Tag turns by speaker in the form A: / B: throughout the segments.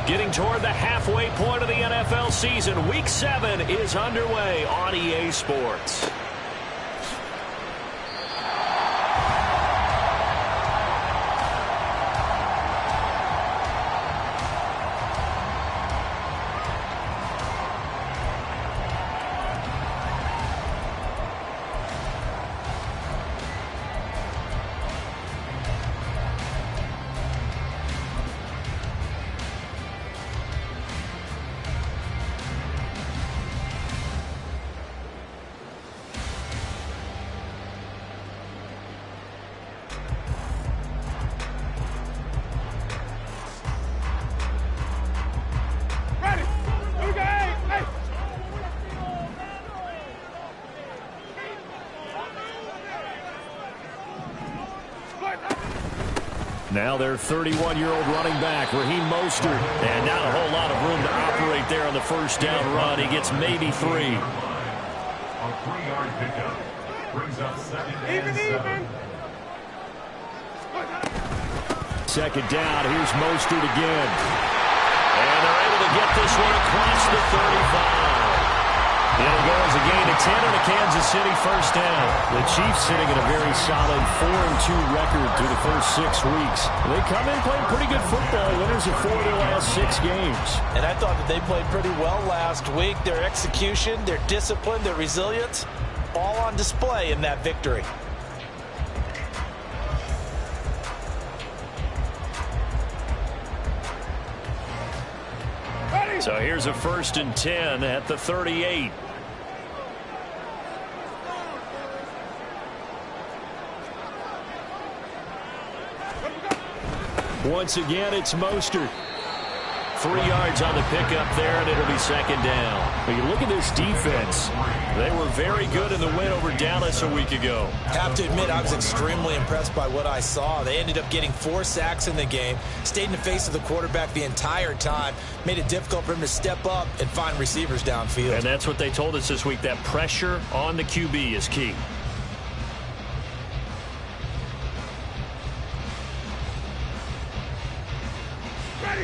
A: Getting toward the halfway point of the NFL season. Week 7 is underway on EA Sports. Now their 31-year-old running back, Raheem Mostert. And not a whole lot of room to operate there on the first down run. He gets maybe 3.
B: A 3-yard pickup brings up 2nd and 7.
A: Second down, here's Mostert again. And they're able to get this one across the 35. It'll go as a gain of 10 and a Kansas City first down. The Chiefs sitting at a very solid 4-2 record through the first 6 weeks. They come in playing pretty good football, winners of 4 of their last 6 games.
C: And I thought that they played pretty well last week. Their execution, their discipline, their resilience, all on display in that victory.
A: So here's a 1st and 10 at the 38. Once again, it's Mostert. 3 yards on the pickup there, and it'll be 2nd down. But you look at this defense. They were very good in the win over Dallas a week ago.
C: Have to admit, I was extremely impressed by what I saw. They ended up getting 4 sacks in the game, stayed in the face of the quarterback the entire time, made it difficult for him to step up and find receivers downfield.
A: And that's what they told us this week, that pressure on the QB is key.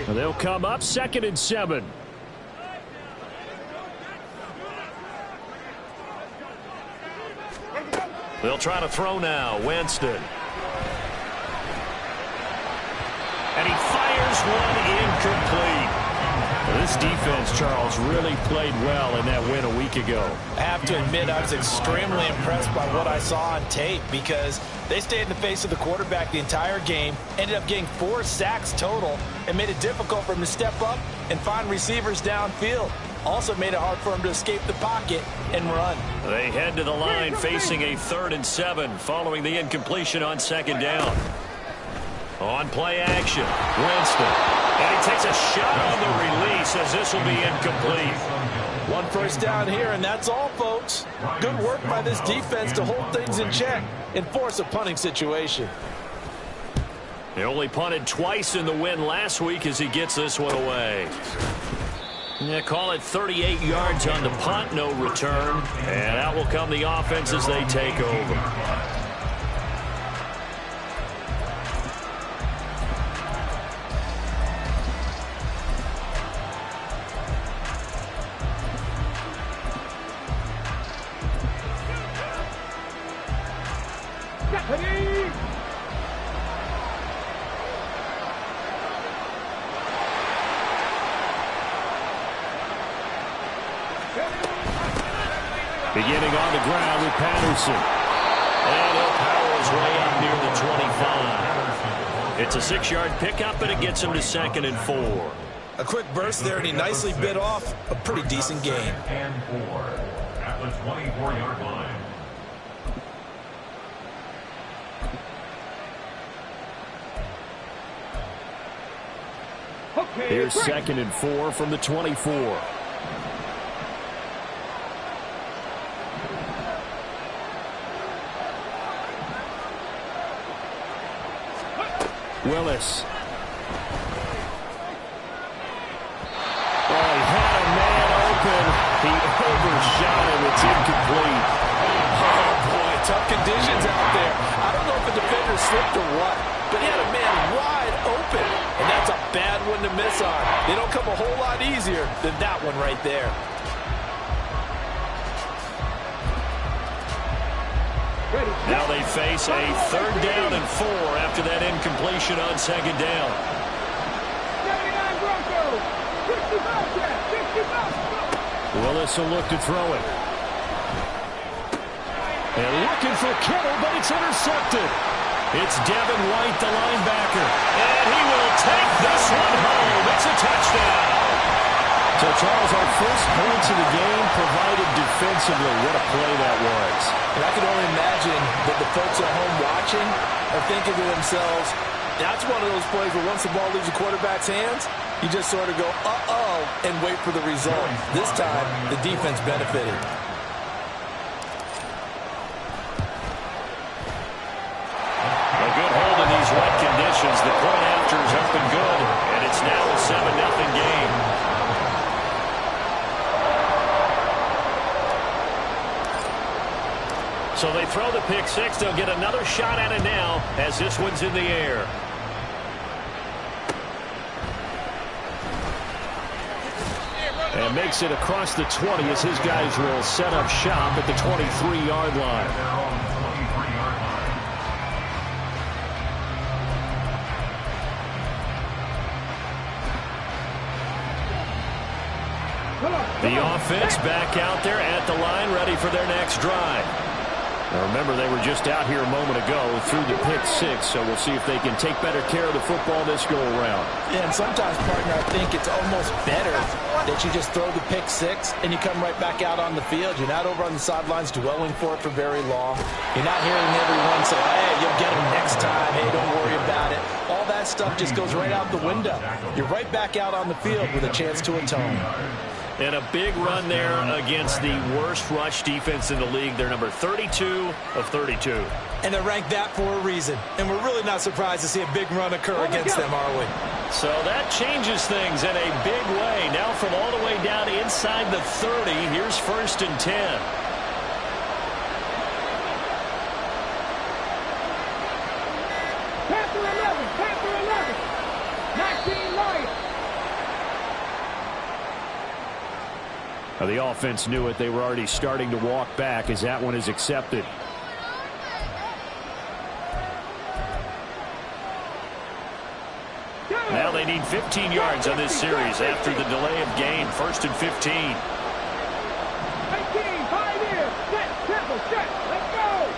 A: They'll come up 2nd and 7. They'll try to throw now. Winston. And he fires one incomplete. This defense, Charles, really played well in that win a week ago.
C: I have to admit, I was extremely impressed by what I saw on tape because they stayed in the face of the quarterback the entire game, ended up getting 4 sacks total, and made it difficult for him to step up and find receivers downfield. Also made it hard for him to escape the pocket and run.
A: They head to the line facing a 3rd and 7 following the incompletion on 2nd down. On play action, Winston. And he takes a shot on the release as this will be incomplete.
C: 1 first down here, and that's all, folks. Good work by this defense to hold things in check and force a punting situation.
A: He only punted twice in the win last week as he gets this one away. Yeah, call it 38 yards on the punt, no return. And out will come the offense as they take over. Beginning on the ground with Patterson. And he'll power his way up near the 25. It's a 6-yard pickup, and it gets him to 2nd and 4.
C: A quick burst there, and he nicely bit off a pretty decent gain.
B: And 4 at the 24-yard line.
A: Here's 2nd and 4 from the 24. Willis. Oh, he had a man open. He overshot him. It's incomplete.
C: Oh, boy, tough conditions out there. I don't know if the defender slipped or what, but he had a man wide open, and that's a bad one to miss on. They don't come a whole lot easier than that one right there.
A: Now they face a 3rd down and 4 after that incompletion on 2nd down. Willis will look to throw it. And looking for Kittle, but it's intercepted. It's Devin White, the linebacker. And he will take this one home. It's a touchdown. So, Charles, our first points of the game provided defensively. What a play that was.
C: And I can only imagine that the folks at home watching are thinking to themselves, that's one of those plays where once the ball leaves the quarterback's hands, you just sort of go, uh-oh, and wait for the result. This time, the defense benefited.
A: A good hold in these wet conditions. The point after is up and good, and it's now a 7-0 game. So they throw the pick six. They'll get another shot at it now as this one's in the air. And makes it across the 20 as his guys will set up shop at the 23-yard line. The offense back out there at the line, ready for their next drive. Now remember, they were just out here a moment ago through the pick six, so we'll see if they can take better care of the football this go-around.
C: Yeah, and sometimes, partner, I think it's almost better that you just throw the pick six and you come right back out on the field. You're not over on the sidelines dwelling for it for very long. You're not hearing everyone say, hey, you'll get them next time. Hey, don't worry about it. All that stuff just goes right out the window. You're right back out on the field with a chance to atone.
A: And a big run there against the worst rush defense in the league. They're number 32 of 32.
C: And they're ranked that for a reason. And we're really not surprised to see a big run occur against them, are we?
A: So that changes things in a big way. Now from all the way down inside the 30, here's 1st and 10.
D: Panther 11, 19 Lions.
A: Now the offense knew it. They were already starting to walk back as that one is accepted. Now they need 15 yards on this series after the delay of game. 1st and 15.
D: 19, pioneer, set, tempo, set, let's go.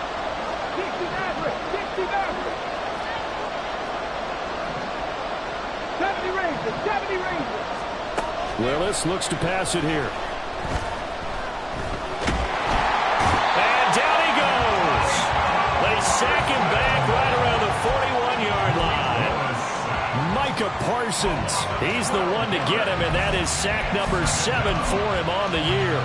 D: 60 Maverick, 60 Maverick. 70 Rangers, 70 Rangers.
A: Willis looks to pass it here. And down he goes. They sack him back right around the 41-yard line. Micah Parsons, he's the one to get him, and that is sack number 7 for him on the year.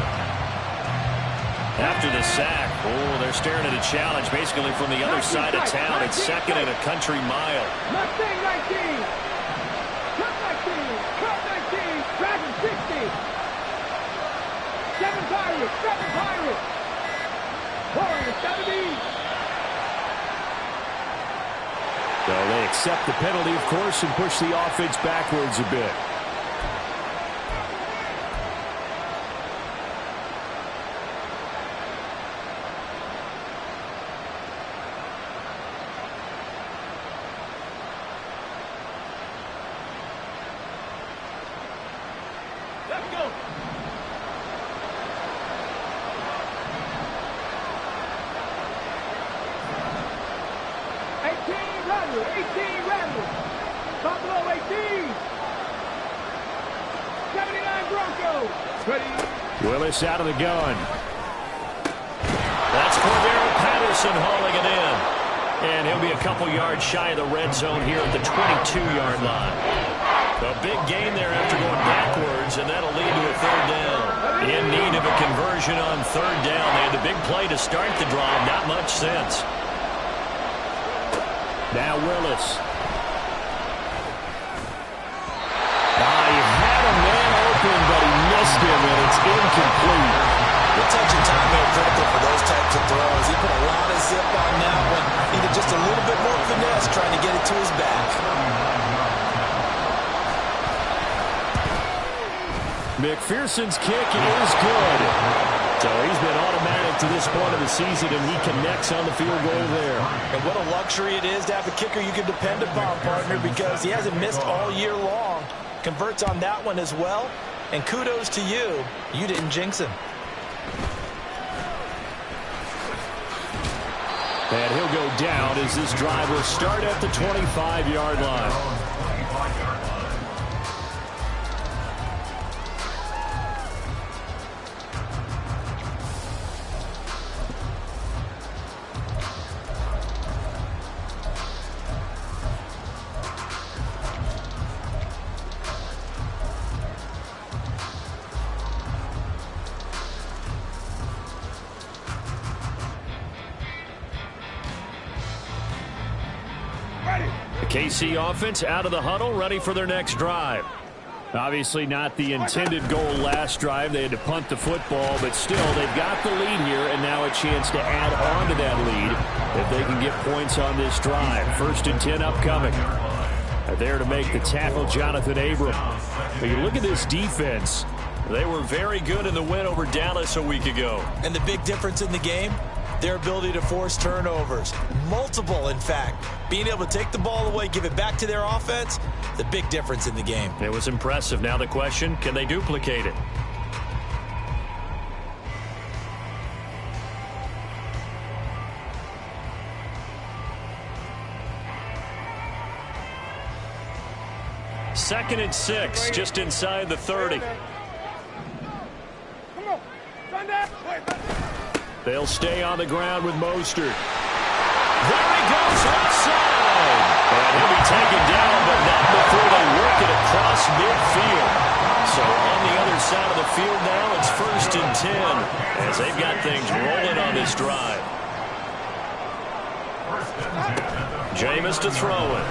A: After the sack, they're staring at a challenge basically from the other side of town. It's 2nd and a country mile.
D: Mustang 19. Cut 19. Cut 19. Dragon 60. 7 Pirates. 7 Pirates. Warrior 70.
A: So they accept the penalty, of course, and push the offense backwards a bit.
D: Let's go. Rattler, 18 Rattler. Buffalo 18. 79 Broncos. Ready.
A: Willis out of the gun. That's Cordero Patterson hauling it in. And he'll be a couple yards shy of the red zone here at the 22-yard line. A big gain there after going backwards, and that'll lead to a 3rd down. In need of a conversion on 3rd down. They had the big play to start the drive. Not much sense. Now Willis. He had a man open, but he missed him, and it's incomplete.
C: The touch and time are critical for those types of throws. He put a lot of zip on that one. Needed just a little bit more finesse trying to get it to his back.
A: McPherson's kick is good. So he's been automatic to this point of the season, and he connects on the field goal there.
C: And what a luxury it is to have a kicker you can depend upon, partner, because he hasn't missed all year long. Converts on that one as well. And kudos to you. You didn't jinx him.
A: And he'll go down as this drive will start at the 25-yard line. KC offense out of the huddle, ready for their next drive. Obviously not the intended goal last drive. They had to punt the football, but still they've got the lead here, and now a chance to add on to that lead if they can get points on this drive. 1st and 10 upcoming. There to make the tackle, Jonathan Abram. But you look at this defense. They were very good in the win over Dallas a week ago.
C: And the big difference in the game? Their ability to force turnovers. Multiple, in fact. Being able to take the ball away, give it back to their offense, the big difference in the game.
A: It was impressive. Now the question, can they duplicate it? Second and 6, just inside the 30. They'll stay on the ground with Mostert. There he goes, left side. And he'll be taken down, but not before they work it across midfield. So on the other side of the field now, it's 1st and 10 as they've got things rolling on this drive. Jameis to throw it.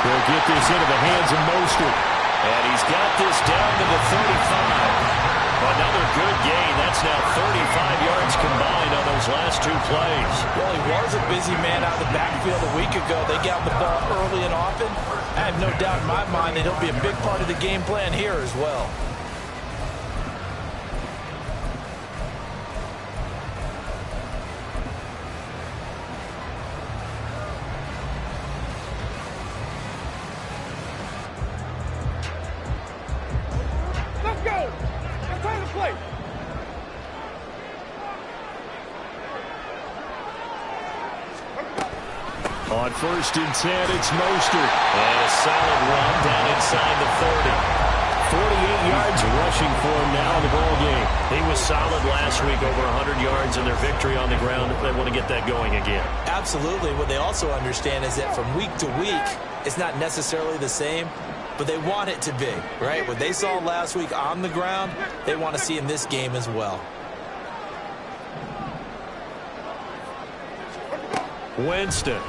A: He'll get this into the hands of Mostert. And he's got this down to the 35. Another good gain. That's now 35 yards combined on those last 2 plays.
C: Well, he was a busy man out of the backfield a week ago. They got the ball early and often. I have no doubt in my mind that he'll be a big part of the game plan here as well.
A: On 1st and 10, it's Mostert. And a solid run down inside the 30. 48 yards rushing for him now in the ball game. He was solid last week, over 100 yards in their victory on the ground. They want to get that going again.
C: Absolutely. What they also understand is that from week to week, it's not necessarily the same, but they want it to be, right? What they saw last week on the ground, they want to see in this game as well.
A: Winston.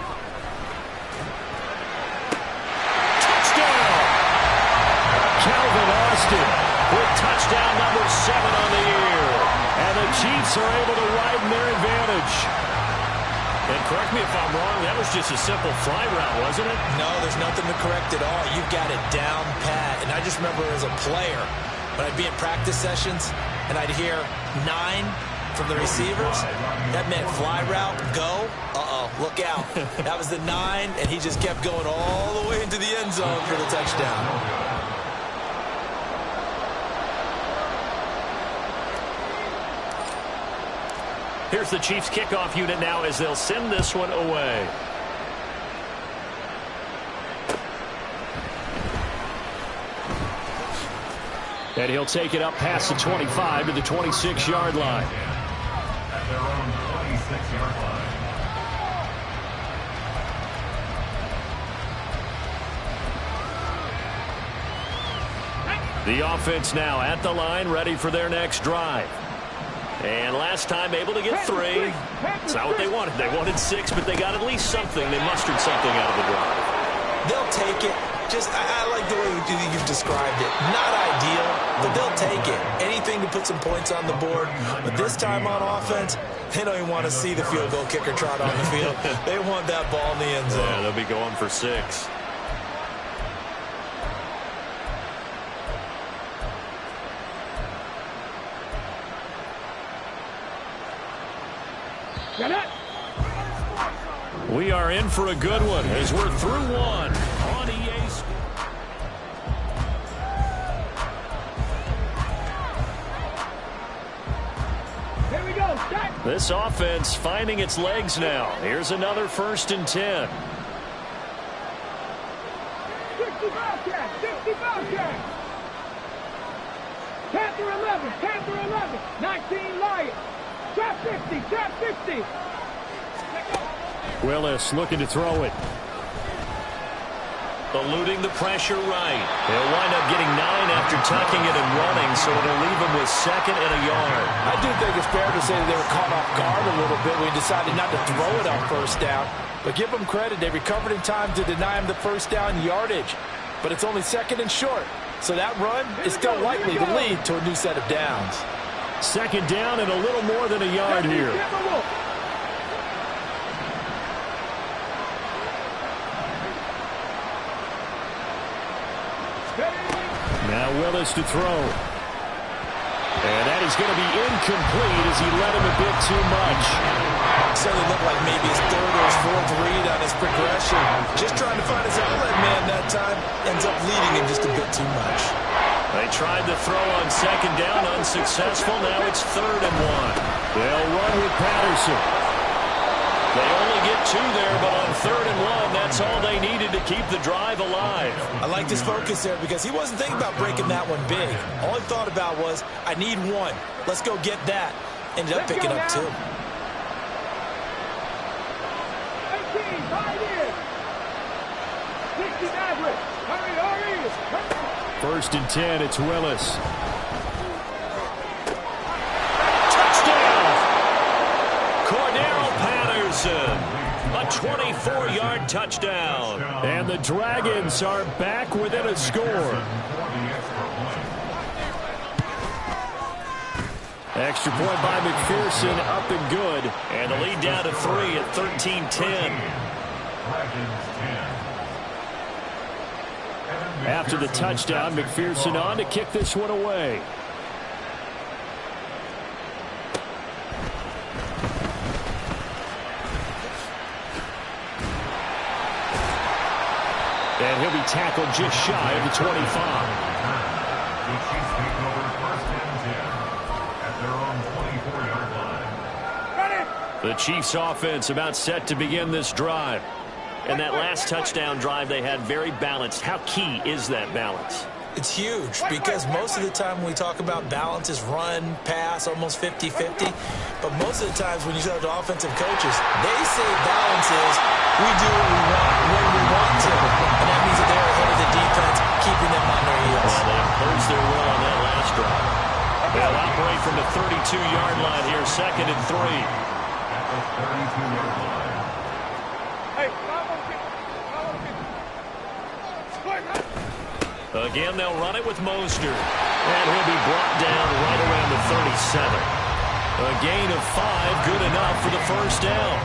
A: Calvin Austin with touchdown number 7 on the year. And the Chiefs are able to widen their advantage. And correct me if I'm wrong, that was just a simple fly route, wasn't it?
C: No, there's nothing to correct at all. You've got it down pat. And I just remember as a player, when I'd be in practice sessions and I'd hear 9 from the receivers, that meant fly route, go, look out. That was the 9, and he just kept going all the way into the end zone for the touchdown.
A: Here's the Chiefs kickoff unit now as they'll send this one away. And he'll take it up past the 25 to the 26-yard line.
B: At their own 26-yard line.
A: The offense now at the line, ready for their next drive. And last time able to get 3. It's not what they wanted. They wanted 6, but they got at least something. They mustered something out of the drive.
C: They'll take it. I like the way you've described it. Not ideal, but they'll take it. Anything to put some points on the board. But this time on offense, they don't even want to see the field goal kicker trot on the field. They want that ball in the end zone.
A: Yeah, they'll be going for 6. We are in for a good one as we're through one on EA.
D: Here we go. Start.
A: This offense finding its legs now. Here's another 1st and 10.
D: 60 Bobcat. 60 Bobcat. Panther 11. Panther 11. 19 Lions. Trap 50. Trap 50.
A: Willis looking to throw it. Eluding the pressure right. He'll wind up getting 9 after tucking it and running, so it'll leave him with 2nd and a yard.
C: I do think it's fair to say that they were caught off guard a little bit when we decided not to throw it on 1st down. But give them credit. They recovered in time to deny him the 1st down yardage. But it's only 2nd and short. So that run is still likely to lead to a new set of downs.
A: 2nd down and a little more than a yard here. Now Willis to throw. And that is going to be incomplete as he led him a bit too much.
C: Certainly looked like maybe his 3rd or his 4th read on his progression. Just trying to find his outlet man that time. Ends up leading him just a bit too much.
A: They tried to throw on 2nd down, unsuccessful. Now it's 3rd and 1. They'll run with Patterson. They only get 2 there, but on 3rd and 1, that's all they needed to keep the drive alive.
C: I liked his focus there because he wasn't thinking about breaking that one big. All he thought about was, I need 1. Let's go get that. Ended up picking up 2.
D: 18, right in. 60 Maverick. Hurry, hurry.
A: 1st and 10, it's Willis. A 24-yard touchdown. And the Dragons are back within a score. Extra point by McPherson, up and good. And the lead down to 3 at 13-10. After the touchdown, McPherson on to kick this one away. And he'll be tackled just shy of the 25.
B: The Chiefs take over 1st and 10 at their own 24-yard line.
A: The Chiefs offense about set to begin this drive. And that last touchdown drive they had very balanced. How key is that balance?
C: It's huge because most of the time when we talk about balance is run, pass, almost 50-50. But most of the times when you talk to offensive coaches, they say balance is we do what we want when we want to. And that means that they're ahead of the defense, keeping them on their heels.
A: Well, they imposed their will on that last drive. They'll operate from the 32-yard line here, 2nd and 3.
B: At the 32-yard line.
A: Again, they'll run it with Mostert. And he'll be brought down right around the 37. A gain of 5, good enough for the 1st down.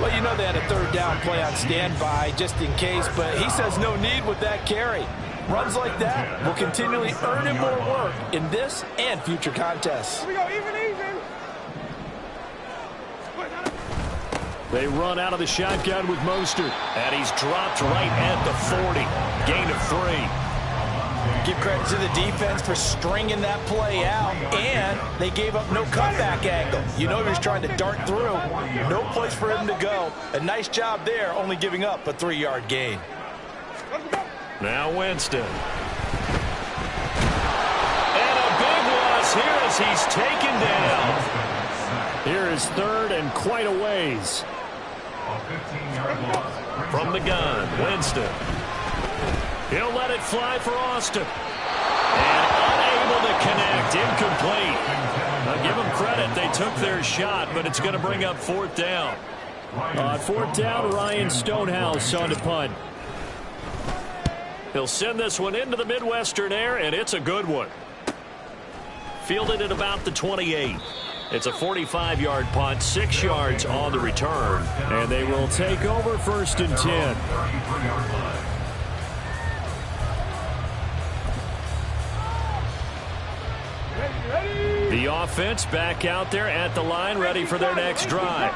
C: Well, you know they had a 3rd down play on standby just in case, but he says no need with that carry. Runs like that will continually earn him more work in this and future contests.
D: Here we go, even.
A: They run out of the shotgun with Mostert. And he's dropped right at the 40. Gain of 3.
C: Give credit to the defense for stringing that play out, and they gave up no cutback angle. You know he was trying to dart through. No place for him to go. A nice job there, only giving up a 3-yard gain.
A: Now Winston. And a big loss here as he's taken down. Here is 3rd and quite a ways.
B: A 15-yard loss.
A: From the gun, Winston. He'll let it fly for Austin. And unable to connect, incomplete. Now give them credit, they took their shot, but it's going to bring up 4th down. 4th down, Ryan Stonehouse on to punt. He'll send this one into the Midwestern air, and it's a good one. Fielded at about the 28. It's a 45-yard punt, 6 yards on the return. And they will take over 1st and 10.
D: Ready?
A: The offense back out there at the line, ready for their next drive.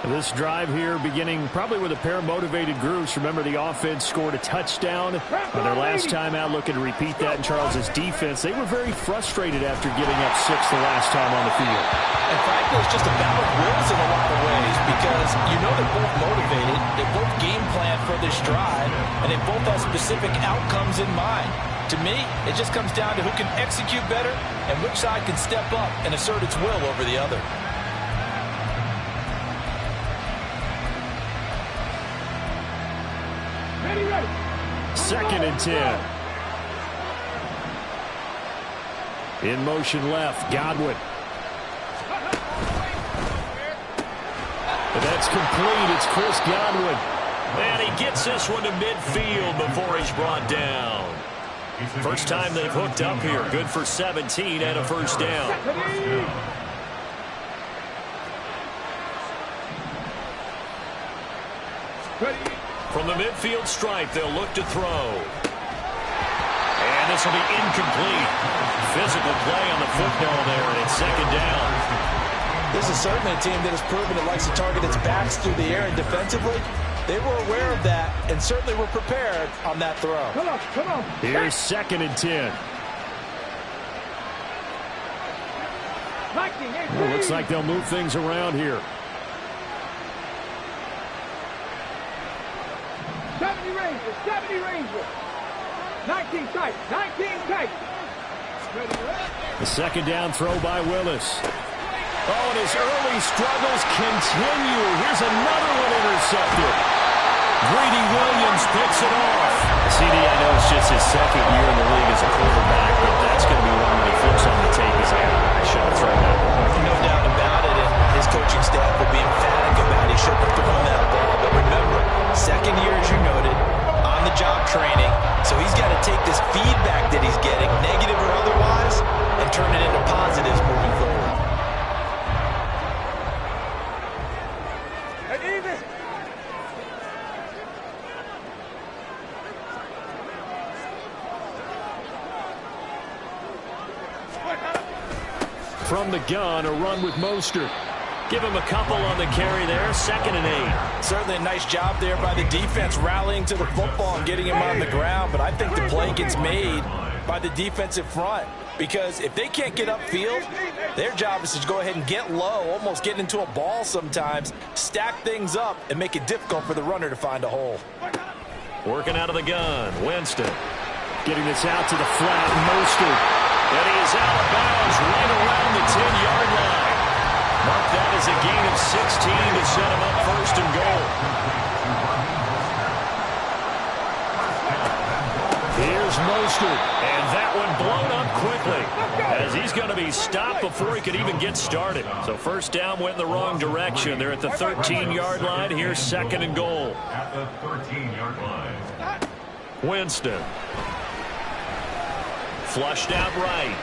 A: This drive here beginning probably with a pair of motivated groups. Remember, the offense scored a touchdown on their last time out, looking to repeat that in Charles' defense. They were very frustrated after giving up 6 the last time on the field.
C: And frankly, it's just a battle of wills in a lot of ways because you know they're both motivated, they both game plan for this drive, and they both have specific outcomes in mind. To me, it just comes down to who can execute better and which side can step up and assert its will over the other.
D: Ready.
A: 2nd and 10. In motion left, Godwin. And that's complete. It's Chris Godwin. And he gets this one to midfield before he's brought down. First time they've hooked up here. Good for 17 and a first down. From the midfield stripe, they'll look to throw. And this will be incomplete. Physical play on the football there, and it's 2nd down.
C: This is certainly a team that has proven it likes to target its backs through the air, and defensively, they were aware of that and certainly were prepared on that throw.
D: Come on.
A: Here's 2nd and 10. Well, looks like they'll move things around here.
D: 70 Rangers. 19 tight.
A: The 2nd down throw by Willis. Oh, and his early struggles continue. Here's another one intercepted. Greedy Williams picks it off. CD, I know it's just his 2nd year in the league as a quarterback, but that's going to be one when he flips on the tape. He's like, I should have thrown that.
C: No doubt about it, and his coaching staff will be emphatic about he shouldn't have thrown that ball. But remember, 2nd year, as you noted, on-the-job training, so he's got to take this feedback that he's getting, negative or otherwise, and turn it into positives moving forward.
A: From the gun, a run with Mostert. Give him a couple on the carry there. 2nd and 8.
C: Certainly a nice job there by the defense rallying to the football and getting him on the ground, but I think the play gets made by the defensive front because if they can't get upfield, their job is to go ahead and get low, almost get into a ball sometimes, stack things up, and make it difficult for the runner to find a hole.
A: Working out of the gun, Winston. Getting this out to the flat, Mostert. And he is out of bounds right around the 10-yard line. Mark that as a gain of 16 to set him up 1st and goal. Here's Mostert, and that one blown up quickly as he's going to be stopped before he could even get started. So 1st down went in the wrong direction. They're at the 13-yard line. Here's 2nd and goal.
B: At the 13-yard line.
A: Winston. Flushed out right.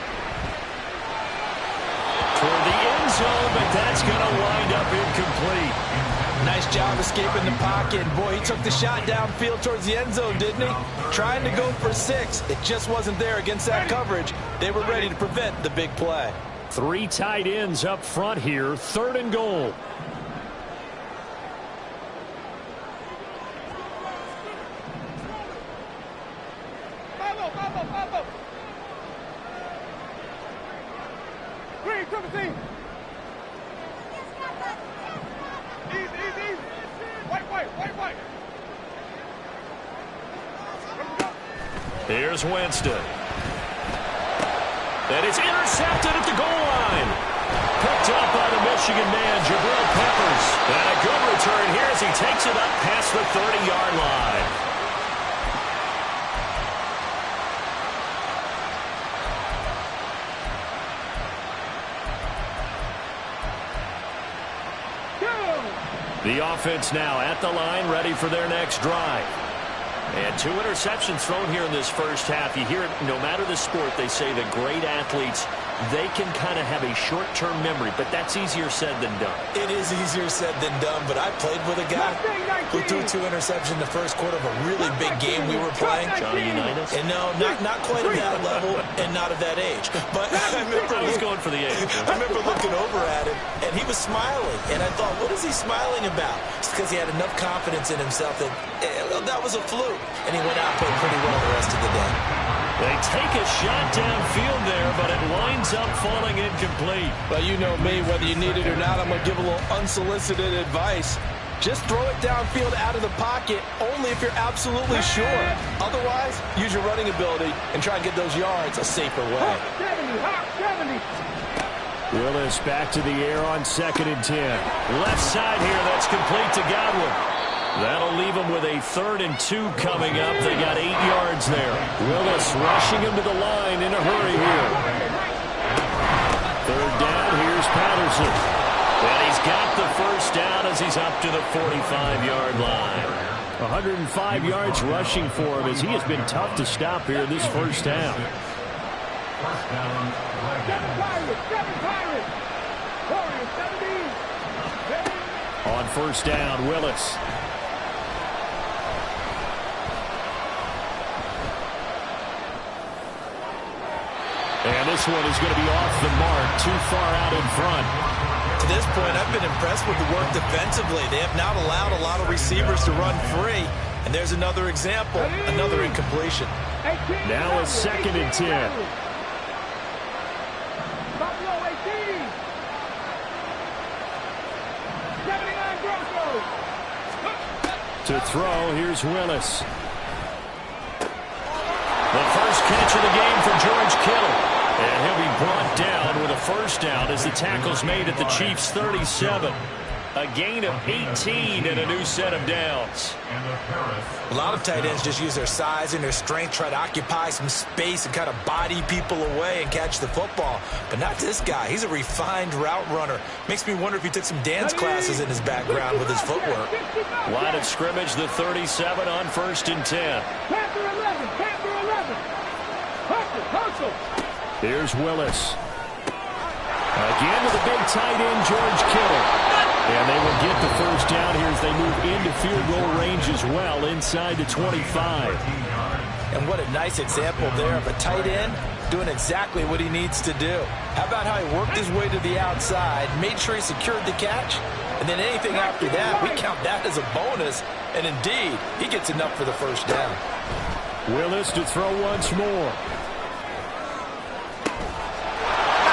A: Toward the end zone, but that's going to wind up incomplete.
C: Nice job escaping the pocket. Boy, he took the shot downfield towards the end zone, didn't he? Trying to go for 6. It just wasn't there against that coverage. They were ready to prevent the big play.
A: 3 tight ends up front here. 3rd and goal. Here's Winston. And it's intercepted at the goal line. Picked up by the Michigan man, Jabril Peppers. And a good return here as he takes it up past the 30-yard line. The offense now at the line, ready for their next drive. And 2 interceptions thrown here in this first half. You hear it no matter the sport, they say that great athletes they can kind of have a short-term memory, but that's easier said than done.
C: It is easier said than done, but I played with a guy who threw 2 interceptions in the first quarter of a really big game we were playing.
A: Johnny Unitas?
C: And no, not quite at that level and not at that age. But I remember
A: he's going for the age.
C: I remember looking over at him, and he was smiling. And I thought, what is he smiling about? It's because he had enough confidence in himself that that was a fluke. And he went out and played pretty well the rest of the day.
A: They take a shot downfield there, but it winds up falling incomplete.
C: Well, you know me, whether you need it or not, I'm going to give a little unsolicited advice. Just throw it downfield out of the pocket, only if you're absolutely sure. Otherwise, use your running ability and try and get those yards a safer way.
D: 70.
A: Willis back to the air on 2nd and 10. Left side here, that's complete to Godwin. That'll leave them with a 3rd and 2 coming up. They got 8 yards there. Willis rushing him to the line in a hurry here. 3rd down, here's Patterson. And he's got the first down as he's up to the 45-yard line. 105 yards rushing for him as he has been tough to stop here this first half.
B: First down,
D: 7 Pirates. Warriors, 17.
A: On first down, Willis. And this one is going to be off the mark, too far out in front.
C: To this point, I've been impressed with the work defensively. They have not allowed a lot of receivers to run free. And there's another example, another incompletion.
A: Now a 2nd and 10.
D: Buffalo 18. 79 Broncos.
A: To throw, here's Willis. The first catch of the game for George Kittle. And he'll be brought down with a first down as the tackle's made at the Chiefs' 37. A gain of 18 and a new set of downs.
C: A lot of tight ends just use their size and their strength, try to occupy some space and kind of body people away and catch the football. But not this guy. He's a refined route runner. Makes me wonder if he took some dance classes in his background with his footwork.
A: Line of scrimmage, the 37 on 1st and 10.
D: Panther 11. Hustle.
A: Here's Willis. Again with a big tight end, George Kittle. And they will get the first down here as they move into field goal range as well, inside the 25.
C: And what a nice example there of a tight end doing exactly what he needs to do. How about how he worked his way to the outside, made sure he secured the catch, and then anything after that, we count that as a bonus. And indeed, he gets enough for the first down.
A: Willis to throw once more.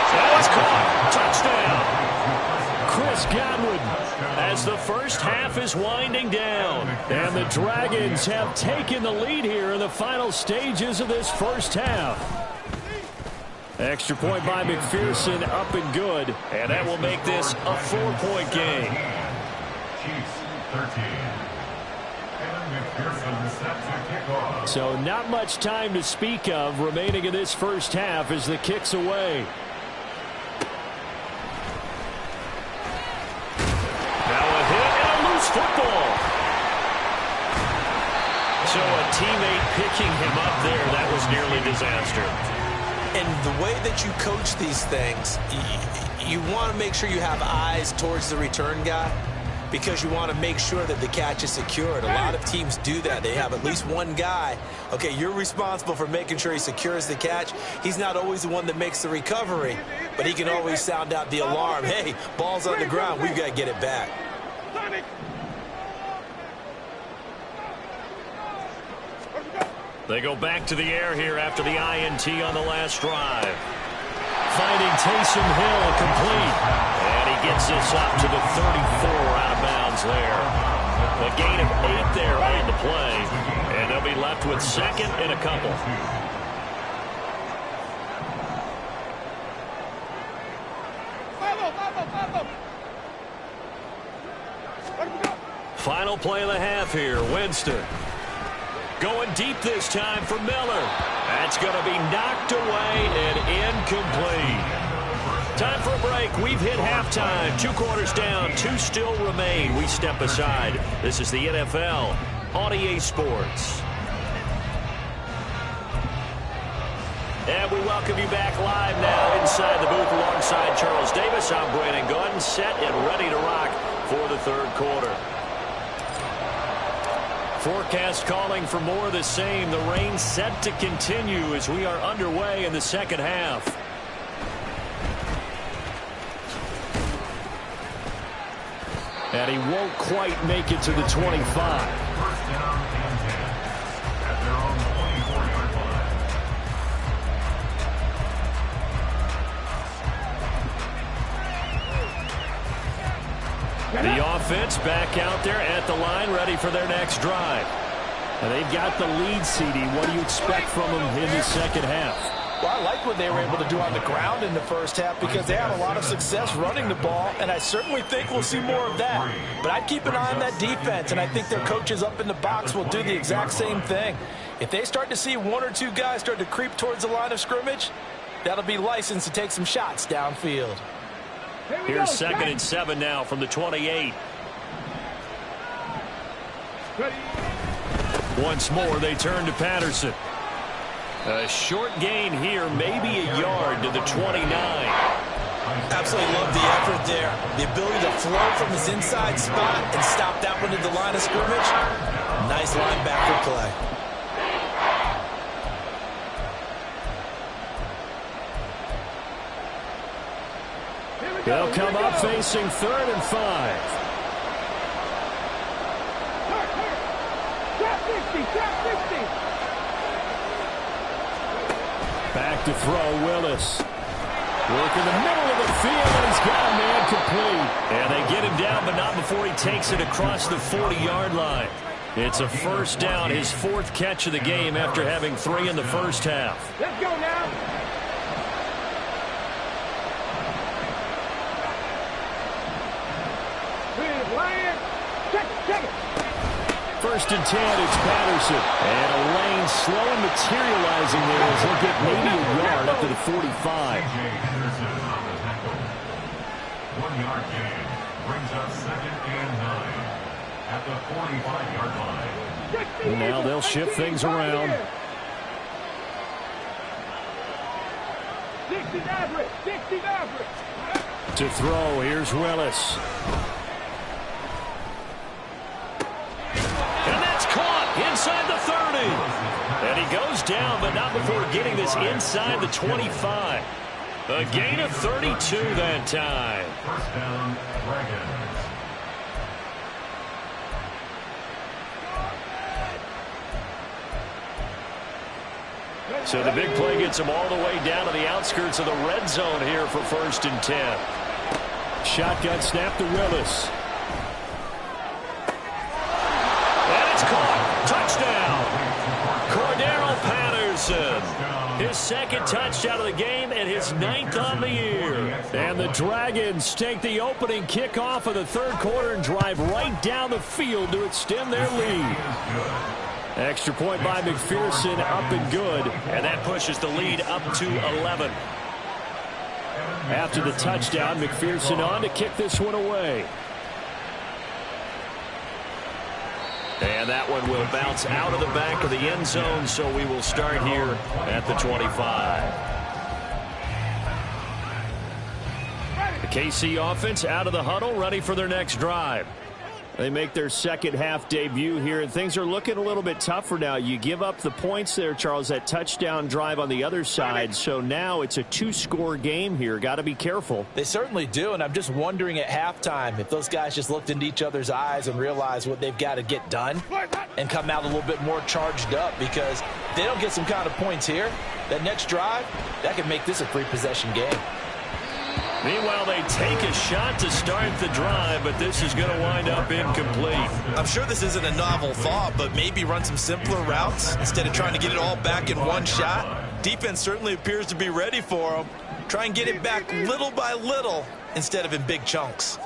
A: That is caught. Touchdown. Chris Godwin as the first half is winding down. And the Dragons have taken the lead here in the final stages of this first half. Extra point by McPherson, up and good. And that will make this a 4-point game.
B: Chiefs 13. And McPherson set to kick off.
A: So not much time to speak of remaining in this first half as the kick's away. Football. So a teammate picking him up there, that was nearly disaster.
C: And the way that you coach these things, you want to make sure you have eyes towards the return guy because you want to make sure that the catch is secured. A lot of teams do that. They have at least one guy. Okay, you're responsible for making sure he secures the catch. He's not always the one that makes the recovery, but he can always sound out the alarm. Hey, ball's on the ground. We've got to get it back.
A: They go back to the air here after the INT on the last drive. Finding Taysom Hill complete. And he gets this up to the 34 out of bounds there. A gain of 8 there on the play. And they'll be left with 2nd and a couple. Final play of the half here. Winston. Going deep this time for Miller. That's going to be knocked away and incomplete. Time for a break. We've hit halftime. 2 quarters down. 2 still remain. We step aside. This is the NFL on EA Sports. And we welcome you back live now inside the booth alongside Charles Davis. I'm Brandon Gaudin, set and ready to rock for the third quarter. Forecast calling for more of the same. The rain set to continue as we are underway in the second half. And he won't quite make it to the 25. The offense back out there at the line, ready for their next drive. And they've got the lead, CD. What do you expect from them in the second half?
C: Well, I like what they were able to do on the ground in the first half because they had a lot of success running the ball, and I certainly think we'll see more of that. But I'd keep an eye on that defense, and I think their coaches up in the box will do the exact same thing. If they start to see one or two guys start to creep towards the line of scrimmage, that'll be licensed to take some shots downfield.
A: Here's 2nd and 7 now from the 28. Once more, they turn to Patterson. A short gain here, maybe a yard to the 29.
C: Absolutely love the effort there. The ability to flow from his inside spot and stop that one at the line of scrimmage. Nice linebacker play.
A: They'll come up facing 3rd and 5. Back to throw, Willis. Work in the middle of the field, and he's got a man complete. And they get him down, but not before he takes it across the 40-yard line. It's a first down, his 4th catch of the game after having 3 in the first half.
D: Let's go now.
A: First and 10, it's Patterson. And a lane slowly materializing there as he'll get maybe a yard up to the 45.
B: 1 yard gain brings up 2nd and 9 at the 45-yard line.
A: And now they'll shift things around.
D: 60 average, 60 average.
A: To throw, here's Willis. Inside the 30. And he goes down, but not before getting this inside the 25. A gain of 32 that time.
B: First down, Dragons.
A: So the big play gets him all the way down to the outskirts of the red zone here for 1st and 10. Shotgun snap to Willis. Touchdown, Cordero Patterson. His 2nd touchdown of the game and his 9th on the year. And the Dragons take the opening kickoff of the third quarter and drive right down the field to extend their lead. Extra point by McPherson, up and good. And that pushes the lead up to 11. After the touchdown, McPherson on to kick this one away. And that one will bounce out of the back of the end zone, so we will start here at the 25. The KC offense out of the huddle, ready for their next drive. They make their second half debut here, and things are looking a little bit tougher now. You give up the points there, Charles, that touchdown drive on the other side. So now it's a 2-score game here. Got to be careful.
C: They certainly do, and I'm just wondering at halftime if those guys just looked into each other's eyes and realized what they've got to get done and come out a little bit more charged up, because if they don't get some kind of points here, that next drive, that could make this a 3-possession game.
A: Meanwhile, they take a shot to start the drive, but this is going to wind up incomplete.
C: I'm sure this isn't a novel thought, but maybe run some simpler routes instead of trying to get it all back in one shot. Defense certainly appears to be ready for them. Try and get it back little by little instead of in big chunks.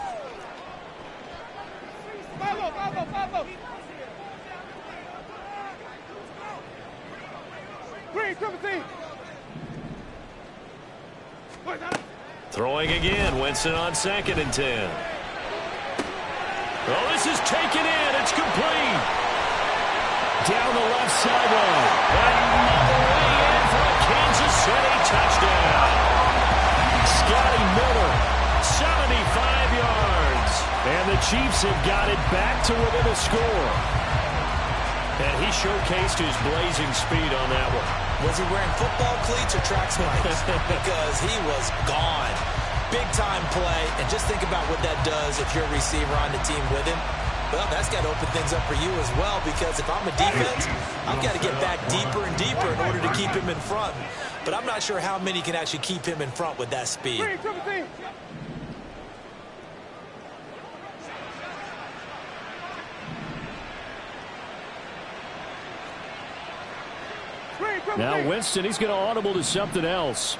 A: Throwing again, Winston on 2nd and 10. Oh, this is taken in. It's complete. Down the left sideline. Another way in for a Kansas City touchdown. Scotty Miller, 75 yards. And the Chiefs have got it back to within a score. And he showcased his blazing speed on that one.
C: Was he wearing football cleats or track spikes? Because he was gone. Big-time play. And just think about what that does if you're a receiver on the team with him. Well, that's got to open things up for you as well, because if I'm a defense, I've got to get back deeper and deeper in order to keep him in front. But I'm not sure how many can actually keep him in front with that speed.
A: Now Winston, he's going to audible to something else.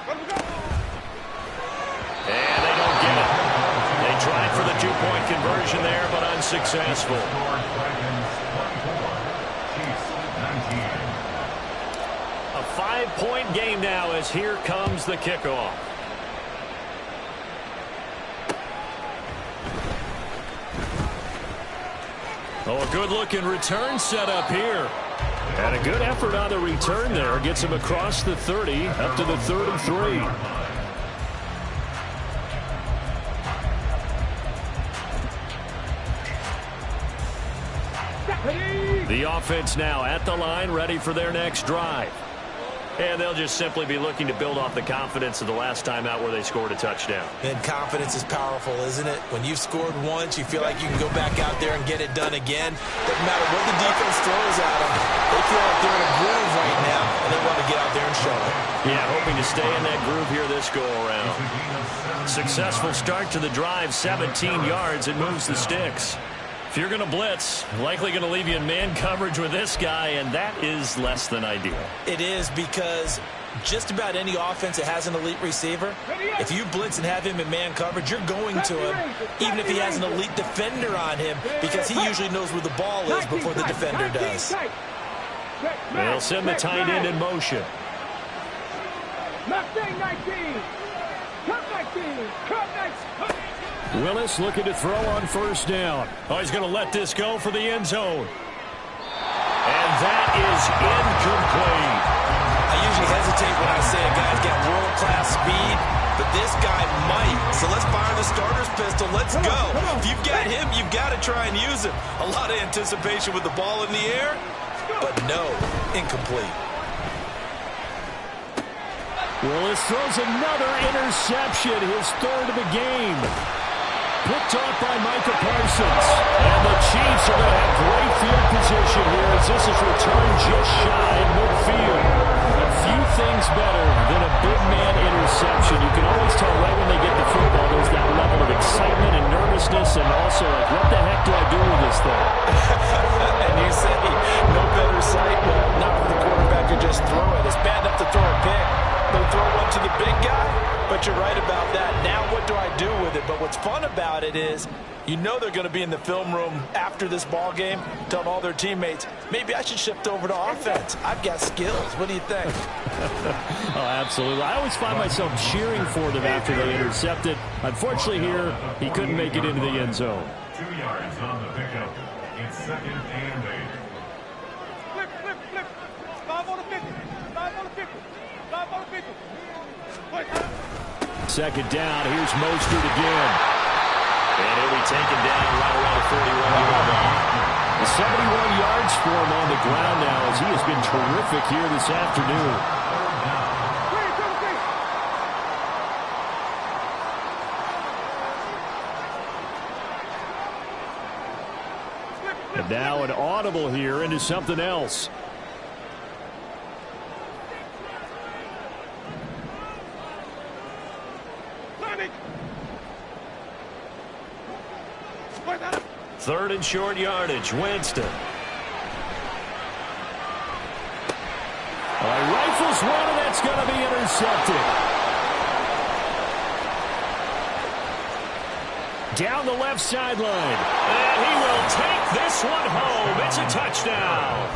A: And they don't get it. They tried for the two-point conversion there, but unsuccessful. A 5-point game now as here comes the kickoff. Oh, a good-looking return set up here. And a good effort on the return there. Gets him across the 30, up to the 33. The offense now at the line, ready for their next drive. And they'll just simply be looking to build off the confidence of the last time out where they scored a touchdown.
C: And confidence is powerful, isn't it? When you've scored once, you feel like you can go back out there and get it done again. Doesn't matter what the defense throws at them. They feel like they're in a groove right now, and they want to get out there and show it.
A: Yeah, hoping to stay in that groove here this go-around. Successful start to the drive, 17 yards. It moves the sticks. If you're going to blitz, likely going to leave you in man coverage with this guy, and that is less than ideal.
C: It is, because just about any offense that has an elite receiver, if you blitz and have him in man coverage, you're going to him, even if he has an elite defender on him, because he usually knows where the ball is before the defender does.
A: They'll send the tight end in motion.
D: 19, 19. Cut 19. Cut 19.
A: Willis looking to throw on first down. Oh, he's going to let this go for the end zone. And that is incomplete.
C: I usually hesitate when I say a guy's got world-class speed, but this guy might. So let's fire the starter's pistol. Let's go. If you've got him, you've got to try and use him. A lot of anticipation with the ball in the air, but no, incomplete.
A: Willis throws another interception, his third of the game. Picked off by Micah Parsons. And the Chiefs are going to have great field position here as this is returned just shy of midfield. A few things better than a big man interception. You can always tell right when they get the football there's that level of excitement and nervousness and also like, what the heck do I do with this thing?
C: And you say, no better sight, well, not for the quarterback to just throw it. It's bad enough to throw a pick. They'll throw one to the big guy, but you're right about that. Now what do I do with it? But what's fun about it is you know they're going to be in the film room after this ball game telling all their teammates, maybe I should shift over to offense. I've got skills. What do you think?
A: Oh, absolutely. I always find myself cheering for them after they intercept it. Unfortunately here, he couldn't make it into the end zone.
B: 2 yards on the pickup. It's 2nd and 8.
D: Flip, flip, flip. 5 on the 50. 5 on the 50. 5 on the 50.
A: Second down. Here's Mostert again. And he'll be taken down right around the 41-yard line. 71 yards for him on the ground now as he has been terrific here this afternoon. And now an audible here into something else. Third and short yardage. Winston. Rifles one, and that's going to be intercepted. Down the left sideline. And he will take this one home. It's a touchdown.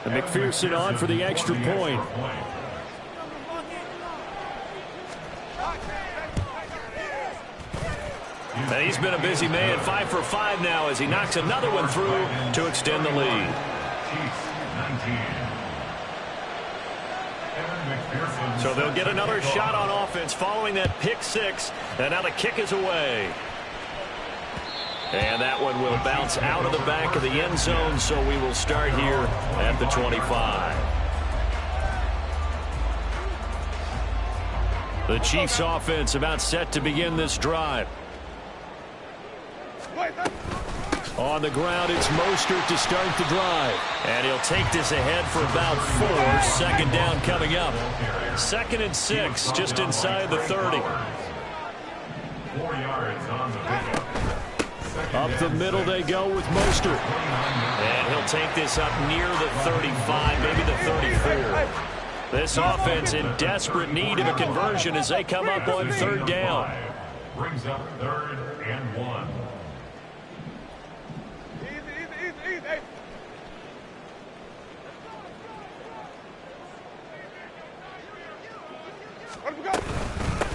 A: And McPherson on for the extra point. And he's been a busy man, 5 for 5 now as he knocks another one through to extend the lead. So they'll get another shot on offense following that pick six. And now the kick is away. And that one will bounce out of the back of the end zone, so we will start here at the 25. The Chiefs offense about set to begin this drive. On the ground, it's Mostert to start the drive. And he'll take this ahead for about 4. Second down coming up. 2nd and 6, just inside the 30.
B: 4 yards on the pickup.
A: Up the middle they go with Mostert. And he'll take this up near the 35, maybe the 34. This offense in desperate need of a conversion as they come up on 3rd down.
B: Brings up 3rd and 1.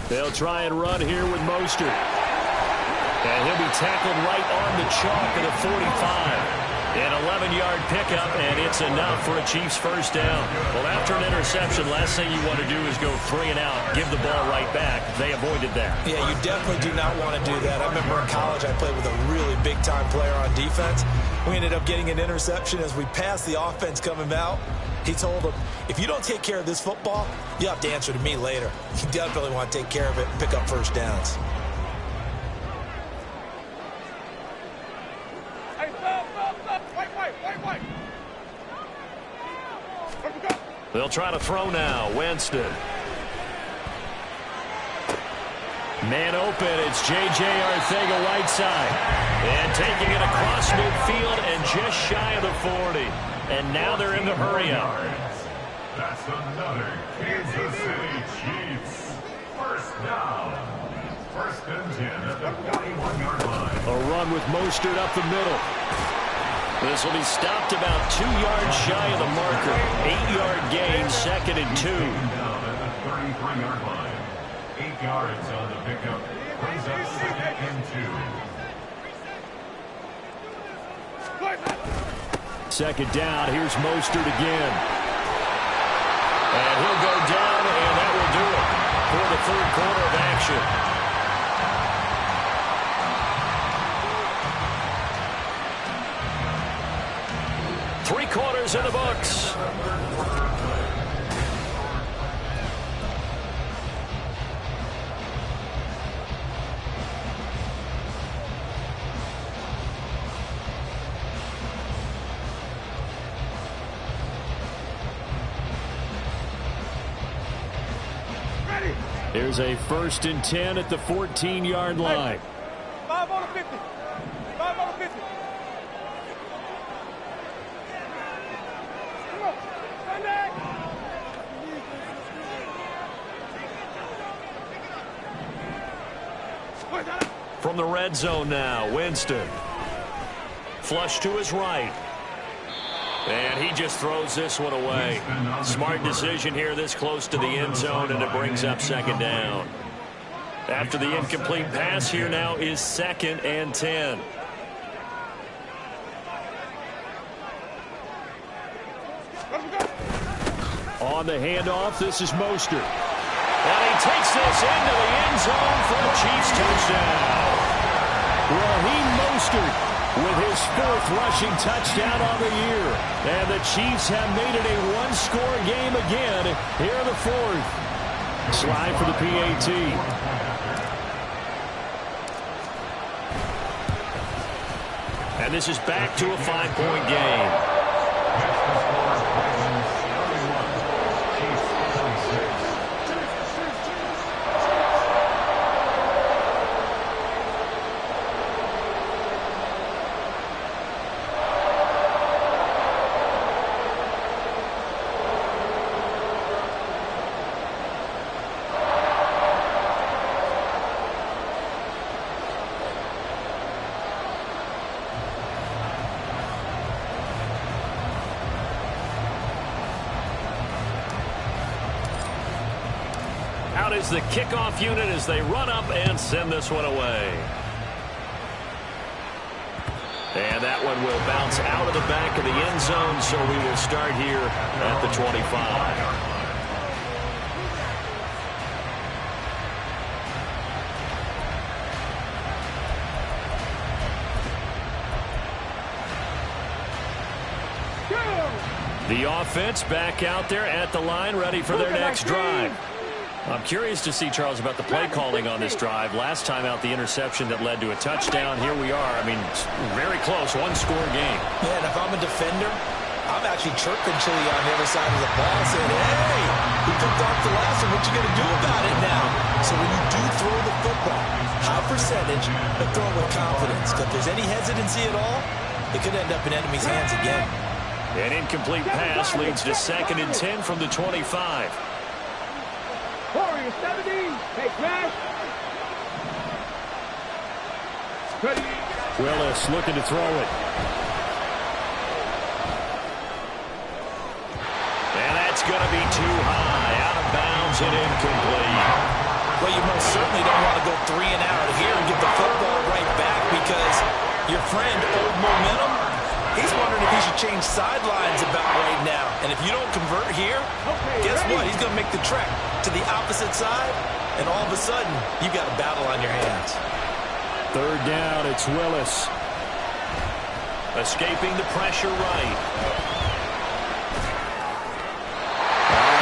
A: They'll try and run here with Mostert. And he'll be tackled right on the chalk of the 45. An 11-yard pickup, and it's enough for a Chiefs first down. Well, after an interception, last thing you want to do is go 3 and out, give the ball right back. They avoided that.
C: Yeah, you definitely do not want to do that. I remember in college I played with a really big-time player on defense. We ended up getting an interception as we passed the offense coming out. He told him, if you don't take care of this football, you have to answer to me later. You definitely want to take care of it and pick up first downs.
A: They'll try to throw now. Winston. Man open. It's Jayy Arcega right side. And taking it across midfield and just shy of the 40. And now they're in the hurry-up.
B: That's another Kansas City Chiefs. First down. 1st and 10 at the 41-yard line.
A: A run with Mostert up the middle. This will be stopped about 2 yards shy of the marker. 8-yard gain, 2nd and 2.
B: Down at the 33-yard line. 8 yards on the pickup. Brings up 2nd and 2.
A: 2nd down. Here's Mostert again. And he'll go down, and that will do it for the 3rd quarter of action. Quarters in the books. Here's a 1st and 10 at the 14-yard line.
D: 5 on the 50. 5 on the 50.
A: From the red zone now, Winston. Flush to his right. And he just throws this one away. Smart decision here this close to the end zone, and it brings up 2nd down. After the incomplete pass, here now is 2nd and 10. On the handoff, this is Mostert. And he takes this into the end zone for the Chiefs touchdown. Raheem Mostert with his 4th rushing touchdown on the year. And the Chiefs have made it a 1-score game again here in the 4th. Slide for the PAT. And this is back to a 5-point game. Out is the kickoff unit as they run up and send this one away. And that one will bounce out of the back of the end zone, so we will start here at the 25. The offense back out there at the line, ready for their next drive. I'm curious to see, Charles, about the play calling on this drive. Last time out, the interception that led to a touchdown. Here we are. I mean, very close, one-score game.
C: Yeah, and if I'm a defender, I'm actually chirping Chili on the other side of the ball saying, hey, we picked off the last one. What you going to do about it now? So when you do throw the football, high percentage, but throw it with confidence. Because if there's any hesitancy at all, it could end up in enemy's hands again.
A: An incomplete pass leads to 2nd and 10 from the 25.
D: Warrior 70. Hey, Crash.
A: Willis looking to throw it. And that's going to be too high. Out of bounds and incomplete.
C: Well, you most certainly don't want to go 3 and out here and get the football right back because your friend, Old Momentum, he's wondering if he should change sidelines about right now. And if you don't convert here, guess what? He's going to make the trek to the opposite side, and all of a sudden, you got a battle on your hands.
A: 3rd down, it's Willis. Escaping the pressure right.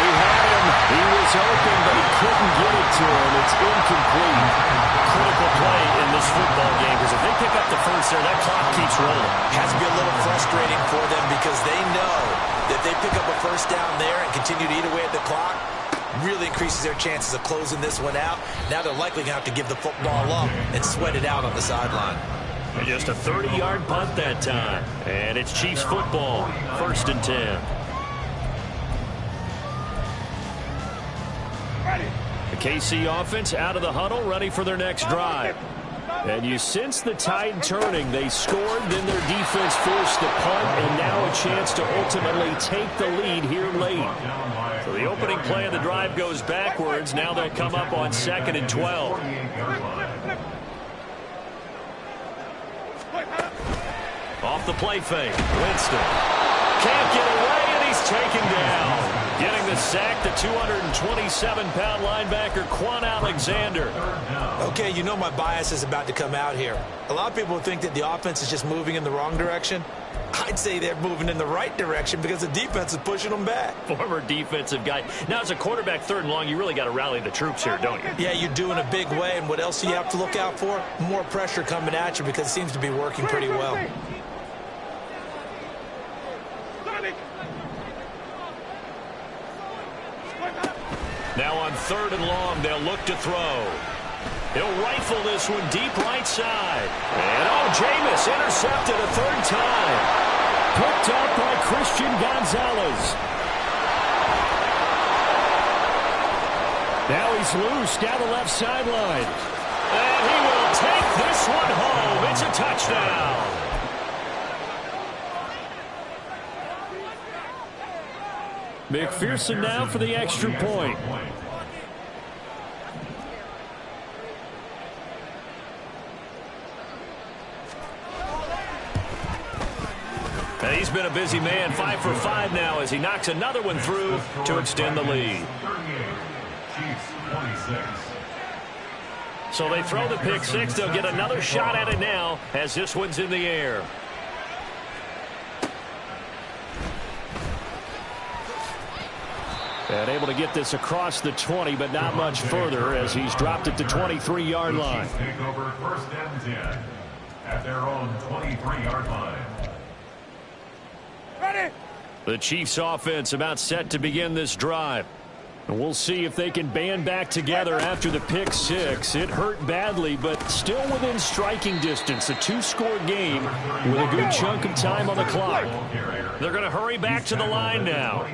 A: He had him. He was open, but he couldn't get it to him. It's incomplete. Critical play in this football game, because if they pick up the first there, that clock keeps rolling.
C: Has to be a little frustrating for them because they know that if they pick up a first down there and continue to eat away at the clock, really increases their chances of closing this one out. Now they're likely going to have to give the football up and sweat it out on the sideline.
A: And just a 30-yard punt that time. And it's Chiefs football, 1st and 10. The KC offense out of the huddle, ready for their next drive. And you sense the tide turning. They scored, then their defense forced the punt, and now a chance to ultimately take the lead here late. So the opening play of the drive goes backwards. Now they'll come up on 2nd and 12. Off the play fake, Winston can't get away, and he's taken down. Getting the sack, the 227-pound linebacker, Quan Alexander.
C: Okay, you know my bias is about to come out here. A lot of people think that the offense is just moving in the wrong direction. I'd say they're moving in the right direction because the defense is pushing them back.
A: Former defensive guy. Now, as a quarterback, 3rd and long, you really got to rally the troops here, don't you?
C: Yeah, you do in a big way, and what else do you have to look out for? More pressure coming at you because it seems to be working pretty well.
A: Now on 3rd and long, they'll look to throw. He'll rifle this one deep right side. And Jameis intercepted a 3rd time. Picked up by Christian Gonzalez. Now he's loose down the left sideline. And he will take this one home. It's a touchdown. McPherson now for the extra point. And he's been a busy man, 5 for 5 now as he knocks another one through to extend the lead. So they throw the pick 6. They'll get another shot at it now as this one's in the air. And able to get this across the 20, but not much further as he's dropped it to 23-yard line.
B: Take over 1st and 10 at their own 23-yard line.
D: Ready.
A: The Chiefs offense about set to begin this drive. And we'll see if they can band back together after the pick 6. It hurt badly, but still within striking distance. A 2-score game with a good chunk of time on the clock. They're going to hurry back to the line now.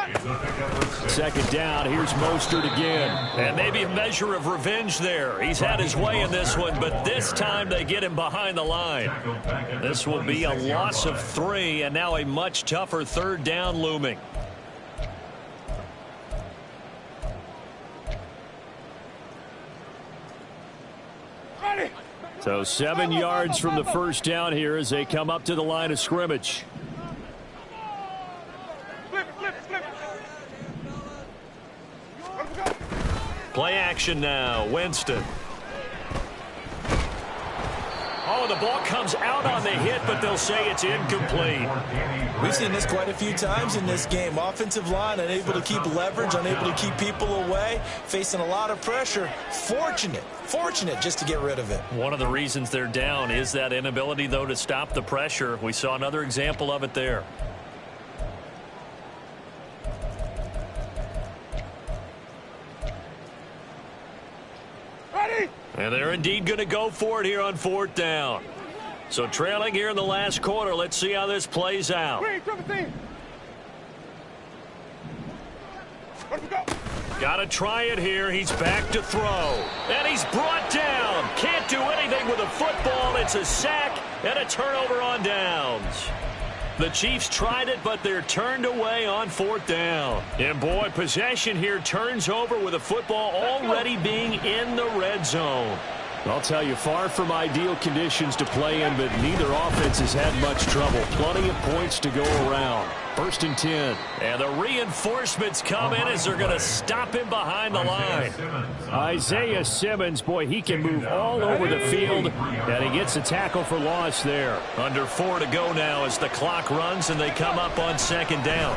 A: 2nd down, here's Mostert again. And maybe a measure of revenge there. He's had his way in this one, but this time they get him behind the line. This will be a loss of 3, and now a much tougher 3rd down looming. So 7 yards from the first down here as they come up to the line of scrimmage. Play action now. Winston. Oh, and the ball comes out on the hit, but they'll say it's incomplete.
C: We've seen this quite a few times in this game. Offensive line unable to keep leverage, unable to keep people away, facing a lot of pressure. Fortunate just to get rid of it.
A: One of the reasons they're down is that inability, though, to stop the pressure. We saw another example of it there. And they're indeed going to go for it here on 4th down. So trailing here in the last quarter. Let's see how this plays out. Got to try it here. He's back to throw. And he's brought down. Can't do anything with a football. It's a sack and a turnover on downs. The Chiefs tried it, but they're turned away on 4th down. And, boy, possession here turns over with a football already being in the red zone. I'll tell you, far from ideal conditions to play in, but neither offense has had much trouble. Plenty of points to go around. 1st and 10. And the reinforcements come in as they're going to stop him behind the line. Isaiah Simmons, boy, he can move all over the field, and he gets a tackle for loss there. Under 4 to go now as the clock runs, and they come up on 2nd down.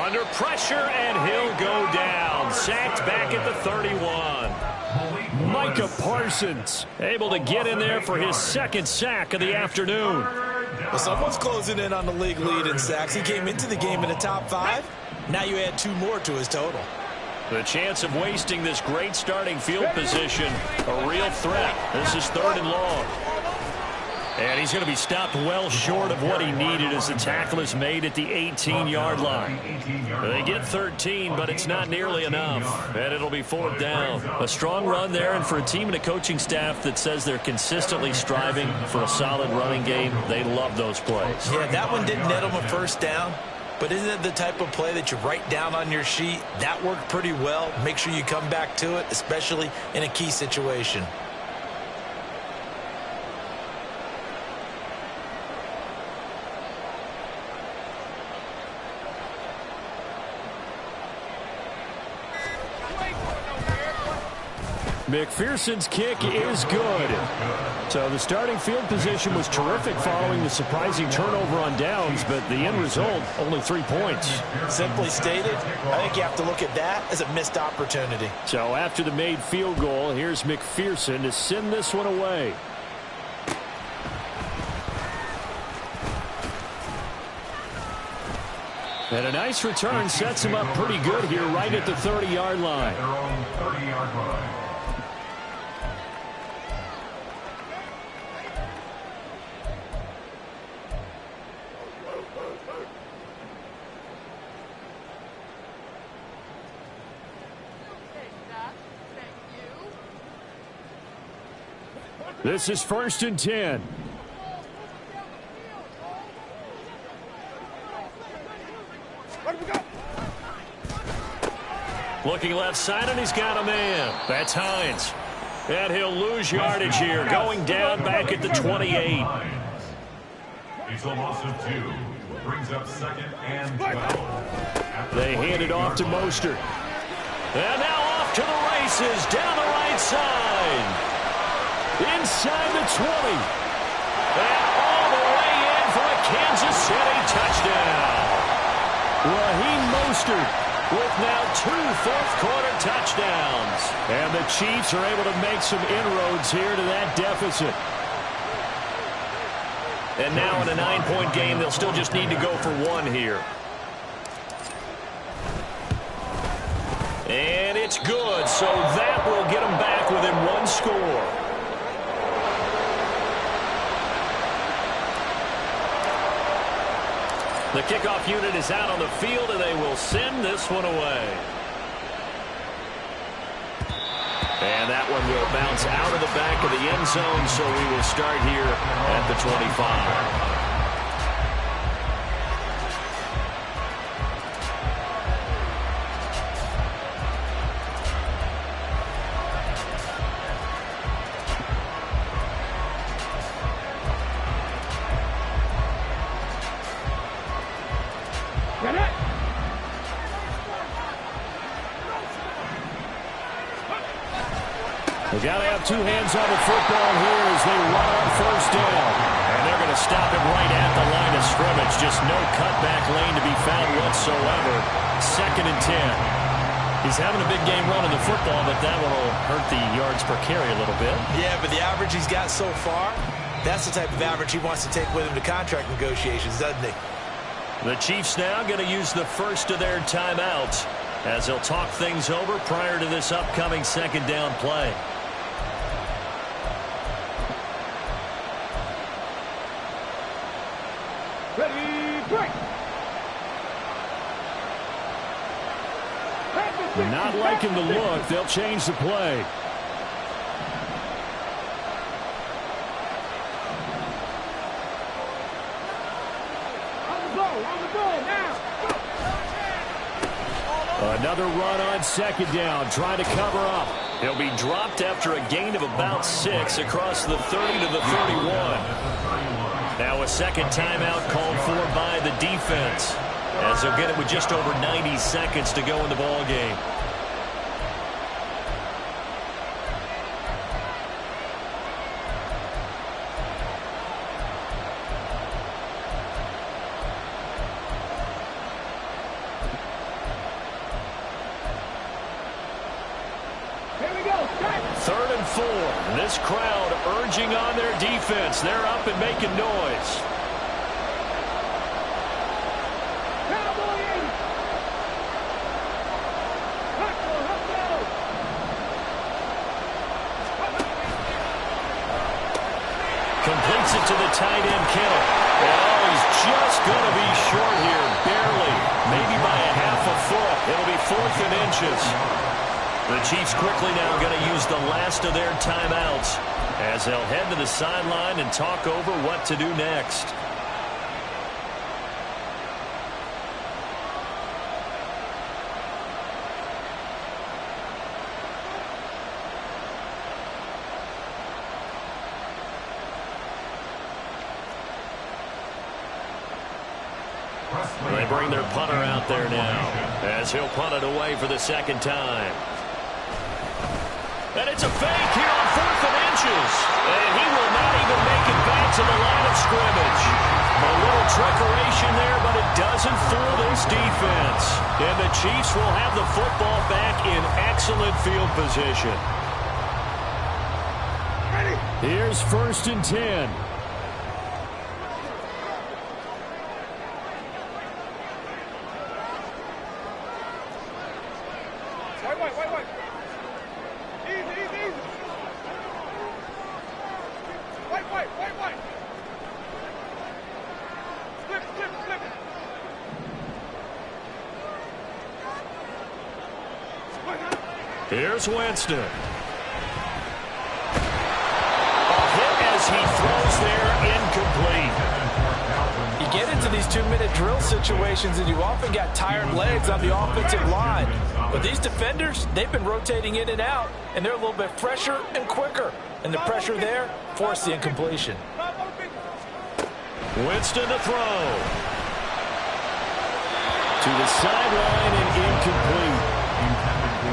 A: Under pressure, and he'll go down. Sacked back at the 31. Micah Parsons able to get in there for his 2nd sack of the afternoon.
C: Well, someone's closing in on the league lead in sacks. He came into the game in the top 5. Now you add 2 more to his total.
A: The chance of wasting this great starting field position, a real threat. This is 3rd and long. And he's going to be stopped well short of what he needed as the tackle is made at the 18-yard line. They get 13, but it's not nearly enough. And it'll be 4th down. A strong run there, and for a team and a coaching staff that says they're consistently striving for a solid running game, they love those plays.
C: Yeah, that one didn't net them a 1st down. But isn't it the type of play that you write down on your sheet? That worked pretty well. Make sure you come back to it, especially in a key situation.
A: McPherson's kick is good. So the starting field position was terrific following the surprising turnover on downs, but the end result, only 3 points.
C: Simply stated, I think you have to look at that as a missed opportunity.
A: So after the made field goal, here's McPherson to send this one away. And a nice return sets him up pretty good here right at the 30-yard line.
B: Their own 30-yard line.
A: This is 1st and 10. Looking left side, and he's got a man. That's Hines. And he'll lose yardage here, going down back at the 28.
B: It's a loss of 2. Brings up 2nd and 12.
A: They hand it off to Mostert. And now off to the races, down the right side. Inside the 20. And all the way in for a Kansas City touchdown. Raheem Mostert with now 2 fourth-quarter touchdowns. And the Chiefs are able to make some inroads here to that deficit. And now in a 9-point game, they'll still just need to go for 1 here. And it's good, so that will get them back within 1 score. The kickoff unit is out on the field, and they will send this one away. And that one will bounce out of the back of the end zone, so we will start here at the 25. They got to have two hands on the football here as they run on first down. And they're going to stop it right at the line of scrimmage. Just no cutback lane to be found whatsoever. 2nd and 10. He's having a big game running the football, but that one will hurt the yards per carry a little bit.
C: Yeah, but the average he's got so far, that's the type of average he wants to take with him to contract negotiations, doesn't he?
A: The Chiefs now going to use the first of their timeouts as they'll talk things over prior to this upcoming 2nd down play.
D: Ready, break.
A: Not liking the look. They'll change the play.
D: On the ball now.
A: Another run on 2nd down, trying to cover up. He'll be dropped after a gain of about 6 across the 30 to the 31. Now a 2nd timeout called for by the defense, as they'll get it with just over 90 seconds to go in the ball game. This crowd urging on their defense. They're up and making noise. Completes it to the tight end, Kittle. Oh, he's just going to be short here, barely. Maybe by a half a foot. It'll be 4th and inches. The Chiefs quickly now going to use the last of their timeouts as they'll head to the sideline and talk over what to do next. They bring their punter out there now as he'll punt it away for the 2nd time. And it's a fake here on 4th and inches. And he will not even make it back to the line of scrimmage. A little trickeration there, but it doesn't fool this defense. And the Chiefs will have the football back in excellent field position. Here's 1st and 10.
D: Wait. Easy. Wait. Slip.
A: Here's Winston. A hit as he throws there, incomplete.
C: You get into these 2-minute drill situations and you often got tired legs on the offensive line. But these defenders, they've been rotating in and out, and they're a little bit fresher and quicker. And the pressure there forced the incompletion.
A: Winston to throw. To the sideline and incomplete.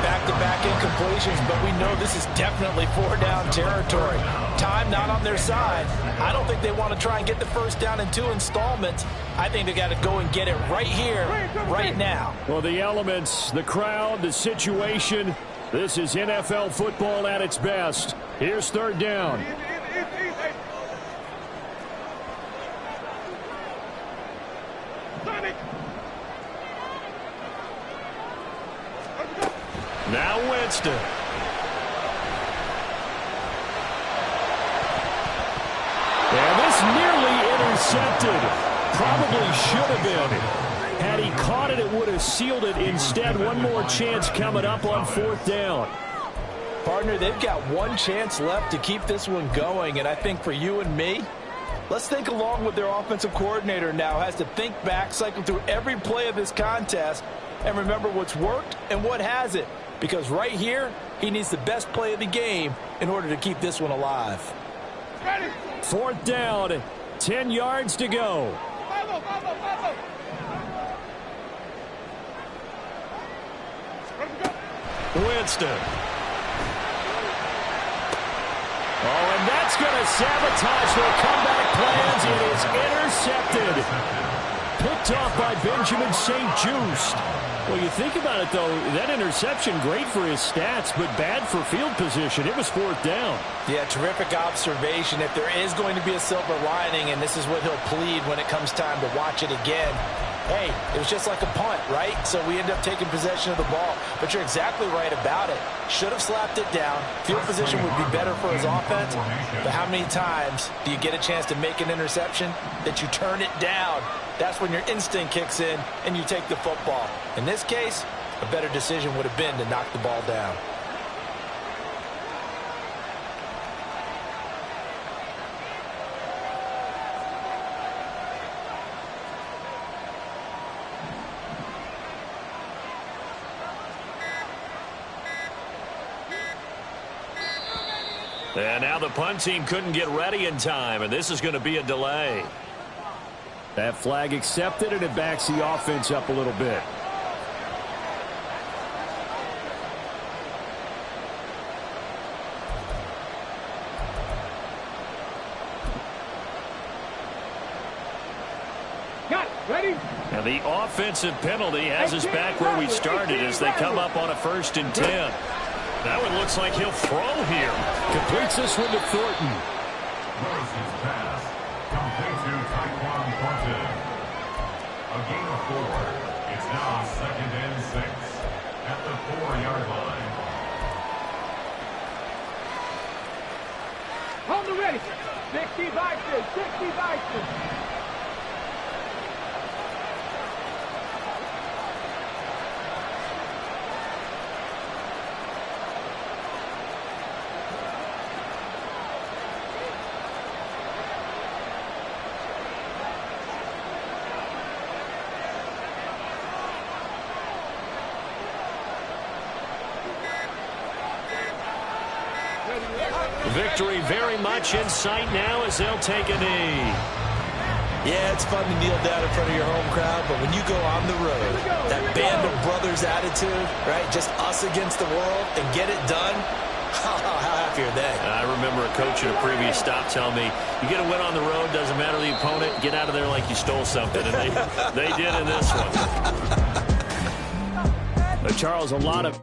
C: Back-to-back incompletions, but we know this is definitely 4-down territory. Time not on their side. I don't think they want to try and get the first down in 2 installments. I think they got to go and get it right here, right now.
A: Well, the elements, the crowd, the situation, this is NFL football at its best. Here's 3rd down. Now Winston. And this nearly intercepted. Probably should have been. Had he caught it, it would have sealed it. Instead, one more chance coming up on 4th down.
C: Partner, they've got one chance left to keep this one going, and I think for you and me, let's think along with their offensive coordinator now. Has to think back, cycle through every play of this contest, and remember what's worked and what hasn't. Because right here, he needs the best play of the game in order to keep this one alive.
A: 4th down, 10 yards to go. Winston. going to sabotage their comeback plans. It is intercepted. Picked off by Benjamin St. Just. Well, you think about it, though, that interception, great for his stats, but bad for field position. It was fourth down.
C: Yeah, terrific observation. If there is going to be a silver lining, and this is what he'll plead when it comes time to watch it again, hey, it was just like a punt, right? So we end up taking possession of the ball. But you're exactly right about it. Should have slapped it down. Field position would be better for his offense. But how many times do you get a chance to make an interception that you turn it down? That's when your instinct kicks in and you take the football. In this case, a better decision would have been to knock the ball down.
A: And now the punt team couldn't get ready in time, and this is going to be a delay. That flag accepted, and it backs the offense up a little bit.
D: Got it. Ready?
A: And the offensive penalty has us back where we started as they come up on a 1st and 10. That one looks like he'll throw here. Completes this one to Thornton.
B: Throws his pass. Complete to Taekwon Thornton. A gain of 4. It's now 2nd and 6 at the 4-yard line.
D: Hold the ready. 60 Bison. 60 Bison.
A: Victory very much in sight now as they'll take a knee.
C: Yeah, it's fun to kneel down in front of your home crowd, but when you go on the road, that band of brothers attitude, right, just us against the world, and get it done, how happy are they?
A: I remember a coach at a previous stop telling me, you get a win on the road, doesn't matter the opponent, get out of there like you stole something, and they did in this one. But Charles, a lot of